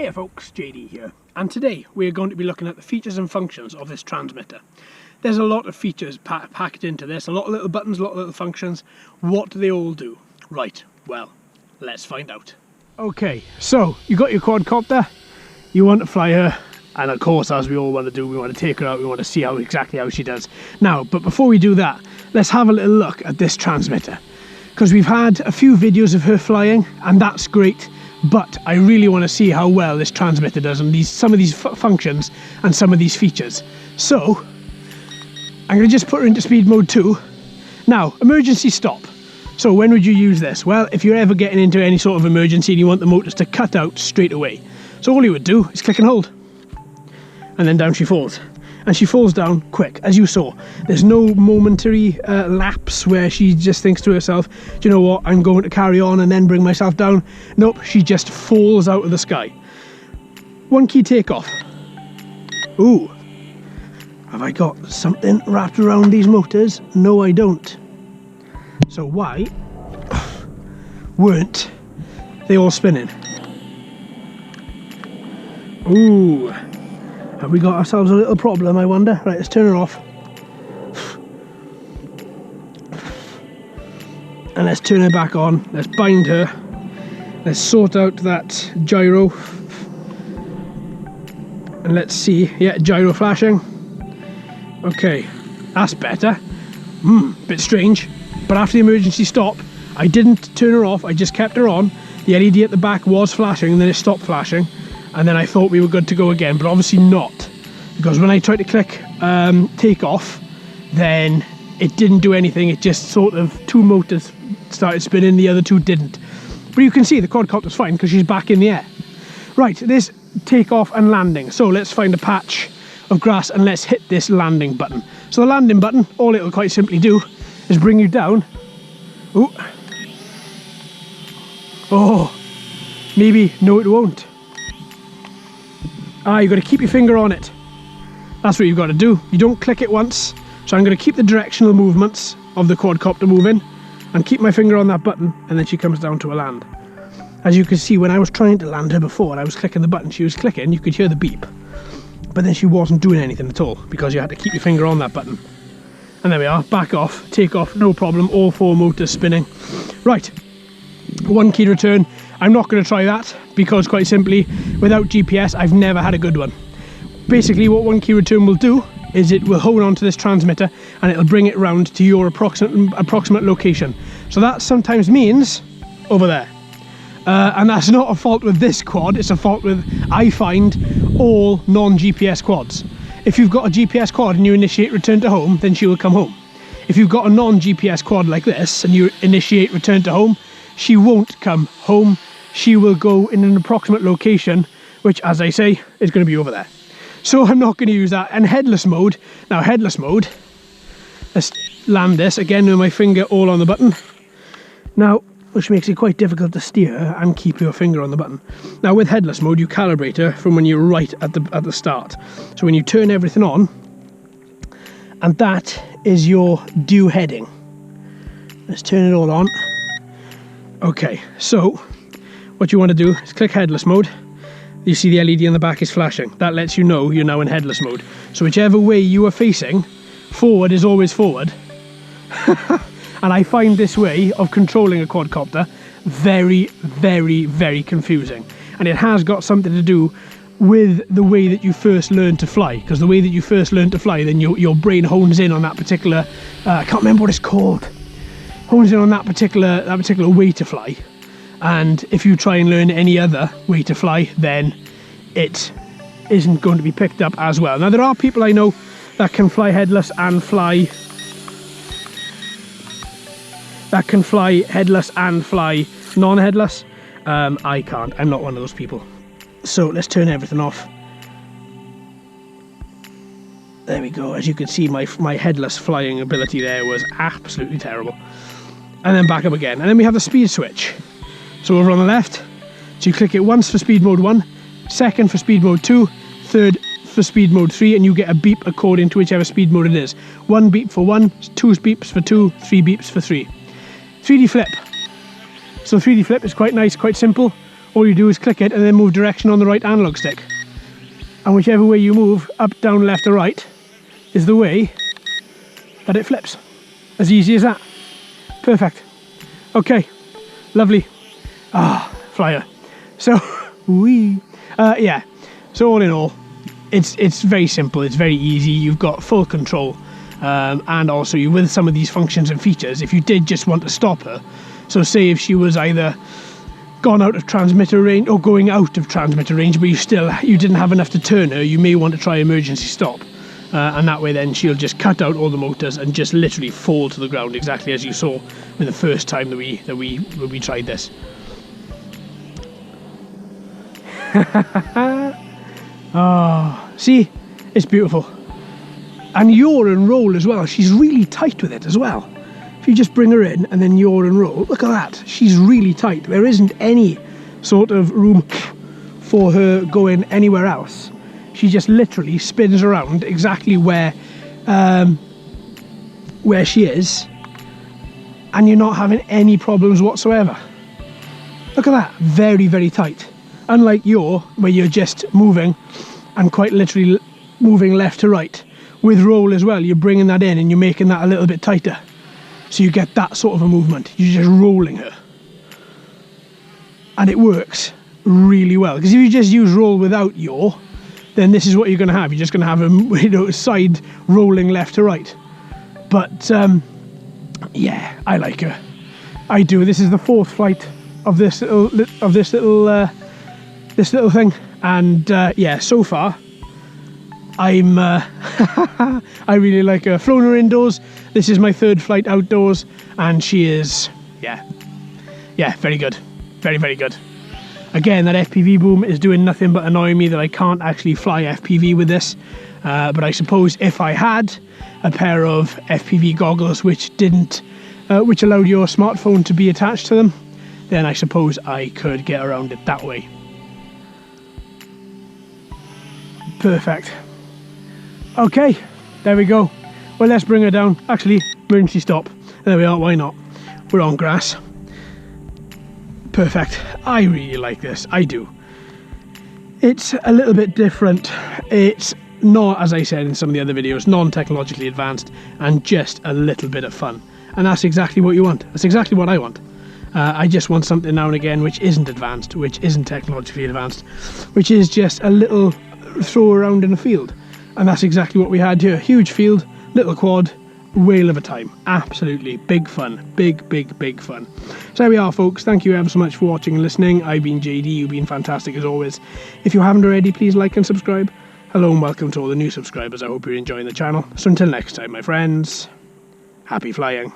Hiya folks, JD here, and today we're going to be looking at the features and functions of this transmitter. There's a lot of features packed into this, a lot of little buttons, a lot of little functions. What do they all do? Right, well, let's find out. Okay, so you got your quadcopter, you want to fly her, and of course, as we all want to do, we want to take her out, we want to see exactly how she does. Now, but before we do that, let's have a little look at this transmitter, because we've had a few videos of her flying, and that's great. But I really want to see how well this transmitter does and some of these functions and some of these features. So I'm going to just put her into speed mode 2. Now, emergency stop. So when would you use this? Well, if you're ever getting into any sort of emergency and you want the motors to cut out straight away. So all you would do is click and hold. And then down she falls. And she falls down quick, as you saw. There's no momentary lapse where she just thinks to herself, do you know what, I'm going to carry on and then bring myself down. Nope, she just falls out of the sky. One key takeoff. Ooh, have I got something wrapped around these motors? No, I don't. So why weren't they all spinning? Ooh. Have we got ourselves a little problem, I wonder? Right, let's turn her off. And let's turn her back on. Let's bind her. Let's sort out that gyro. And let's see. Yeah, gyro flashing. Okay, that's better. Bit strange. But after the emergency stop, I didn't turn her off. I just kept her on. The LED at the back was flashing, and then it stopped flashing. And then I thought we were good to go again, but obviously not, because when I tried to click take off, then it didn't do anything. It just sort of, two motors started spinning, the other two didn't. But you can see the quadcopter's fine because she's back in the air. Right, this takeoff and landing. So let's find a patch of grass and let's hit this landing button. So the landing button, all it'll quite simply do is bring you down. Ooh. Oh, maybe, no it won't. You've got to keep your finger on it. That's what you've got to do. You don't click it once. So I'm going to keep the directional movements of the quadcopter moving and keep my finger on that button, and then she comes down to a land. As you can see, when I was trying to land her before and I was clicking the button, she was clicking, you could hear the beep. But then she wasn't doing anything at all because you had to keep your finger on that button. And there we are, back off, take off, no problem, all four motors spinning. Right, one key return. I'm not going to try that because, quite simply, without GPS, I've never had a good one. Basically, what one key return will do is it will hold on to this transmitter and it'll bring it round to your approximate location. So that sometimes means over there. And that's not a fault with this quad, it's a fault with, I find, all non-GPS quads. If you've got a GPS quad and you initiate return to home, then she will come home. If you've got a non-GPS quad like this and you initiate return to home, she won't come home. She will go in an approximate location, which, as I say, is going to be over there. So I'm not going to use that. And headless mode. Now, headless mode. Let's land this again with my finger all on the button. Now, which makes it quite difficult to steer and keep your finger on the button. Now, with headless mode, you calibrate her from when you're right at the start. So when you turn everything on, and that is your due heading. Let's turn it all on. Okay, so what you want to do is click headless mode. You see the LED on the back is flashing. That lets you know you're now in headless mode. So whichever way you are facing, forward is always forward. And I find this way of controlling a quadcopter very, very, very confusing. And it has got something to do with the way that you first learn to fly. Because the way that you first learn to fly, then your brain hones in on that particular, I can't remember what it's called. Hones in on that particular way to fly, and if you try and learn any other way to fly, then it isn't going to be picked up as well. Now, there are people I know that can fly headless and fly non-headless. I can't. I'm not one of those people. So let's turn everything off. There we go. As you can see, my headless flying ability there was absolutely terrible. And then back up again. And then we have the speed switch. So over on the left, so you click it once for speed mode 1, second for speed mode 2, third for speed mode 3, and you get a beep according to whichever speed mode it is. 1 beep for 1, 2 beeps for 2, 3 beeps for 3. 3D flip. So 3D flip is quite nice, quite simple. all you do is click it and then move direction on the right analog stick. And whichever way you move, up, down, left or right, is the way that it flips. As easy as that. Perfect. Okay, lovely. Flyer. So, yeah. So all in all, it's very simple, it's very easy, you've got full control. And also with some of these functions and features, if you did just want to stop her, so say if she was either gone out of transmitter range or going out of transmitter range, but you didn't have enough to turn her, you may want to try emergency stop. And that way then she'll just cut out all the motors and just literally fall to the ground, exactly as you saw with the first time that we tried this. See, it's beautiful. And yaw and roll as well, she's really tight with it as well. If you just bring her in and then yaw and roll, look at that, she's really tight. There isn't any sort of room for her going anywhere else. She just literally spins around exactly where she is, and you're not having any problems whatsoever. Look at that, very, very tight. Unlike yaw, where you're just moving and quite literally moving left to right. With roll as well, you're bringing that in and you're making that a little bit tighter. So you get that sort of a movement. You're just rolling her. And it works really well. Because if you just use roll without yaw, then this is what you're going to have. You're just going to have a side rolling left to right. But yeah, I like her. I do. This is the 4th flight of this little thing, and yeah, so far I'm I really like her. Flown her indoors. This is my 3rd flight outdoors, and she is yeah, very good, very, very good. Again, that FPV boom is doing nothing but annoying me that I can't actually fly FPV with this. But I suppose if I had a pair of FPV goggles which allowed your smartphone to be attached to them, then I suppose I could get around it that way. Perfect. Okay, there we go. Well, let's bring her down. Actually, emergency stop. There we are, why not? We're on grass. Perfect. I really like this, I do. It's a little bit different. It's not, as I said in some of the other videos, non-technologically advanced and just a little bit of fun. And that's exactly what you want. That's exactly what I want. I just want something now and again which isn't advanced, which isn't technologically advanced, which is just a little throw around in a field. And that's exactly what we had here. Huge field, little quad, whale of a time. Absolutely big fun. Big, big, big fun. So there we are, folks. Thank you ever so much for watching and listening. I've been JD. You've been fantastic as always. If you haven't already, please like and subscribe. Hello and welcome to all the new subscribers. I hope you're enjoying the channel. So until next time, my friends, happy flying.